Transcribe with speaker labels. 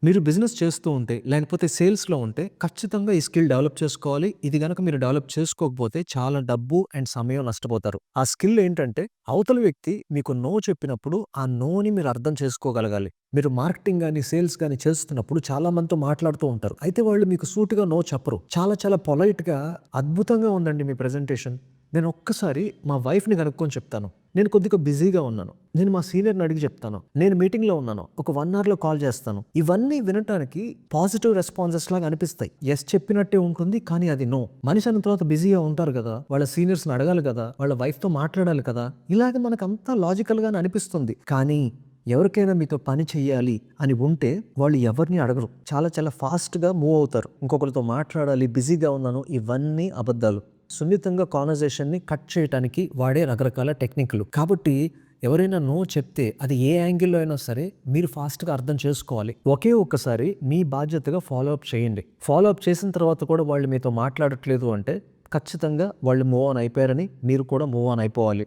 Speaker 1: మీరు బిజినెస్ చేస్తూ ఉంటే, లేకపోతే సేల్స్‌లో ఉంటే ఖచ్చితంగా ఈ స్కిల్ డెవలప్ చేసుకోవాలి. ఇది గనక మీరు డెవలప్ చేసుకోకపోతే చాలా డబ్బు అండ్ సమయం నష్టపోతారు. ఆ స్కిల్ ఏంటంటే, అవతల వ్యక్తి మీకు నో చెప్పినప్పుడు ఆ నోని మీరు అర్థం చేసుకోగలగాలి. మీరు మార్కెటింగ్ గాని, సేల్స్ గాని చేస్తున్నప్పుడు చాలా మందితో మాట్లాడుతూ ఉంటారు. అయితే వాళ్ళు మీకు సూటిగా నో చెప్పరు. చాలా చాలా పొలైట్‌గా అద్భుతంగా ఉందండి మీ ప్రెజెంటేషన్. నేను ఒక్కసారి మా వైఫ్‌ని కనుక్కొని చెప్తాను. నేను కొద్దిగా బిజీగా ఉన్నాను. నేను మా సీనియర్‌ని అడిగి చెప్తాను. నేను మీటింగ్‌లో ఉన్నాను. ఒక 1 అవర్‌లో కాల్ చేస్తాను. ఇవన్నీ వినటానికి పాజిటివ్ రెస్పాన్సెస్ లాగా అనిపిస్తాయి. యెస్ చెప్పినట్టే ఉంటుంది. కానీ అది నో. మనిషి అన్న తర్వాత బిజీగా ఉంటారు కదా! వాళ్ళ సీనియర్స్‌ని అడగాలి కదా! వాళ్ళ వైఫ్‌తో మాట్లాడాలి కదా! ఇలాగ మనకంతా లాజికల్‌గానే అనిపిస్తుంది. కానీ ఎవరికైనా మీతో పని చెయ్యాలి అని ఉంటే వాళ్ళు ఎవరిని అడగరు. చాలా చాలా ఫాస్ట్‌గా మూవ్ అవుతారు. ఇంకొకరితో మాట్లాడాలి, బిజీగా ఉన్నాను ఇవన్నీ అబద్ధాలు. సున్నితంగా కాన్వర్జేషన్‌ని కట్ చేయటానికి వాడే రకరకాల టెక్నిక్‌లు. కాబట్టి ఎవరైనా నో చెప్తే అది ఏ యాంగిల్‌లో అయినా సరే మీరు ఫాస్ట్‌గా అర్థం చేసుకోవాలి. ఒకే ఒక్కసారి మీ బాధ్యతగా ఫాలో అప్ చేయండి. ఫాలో అప్ చేసిన తర్వాత కూడా వాళ్ళు మీతో మాట్లాడట్లేదు అంటే ఖచ్చితంగా వాళ్ళు మూవ్ ఆన్ అయిపోయారని మీరు కూడా మూవ్ ఆన్ అయిపోవాలి.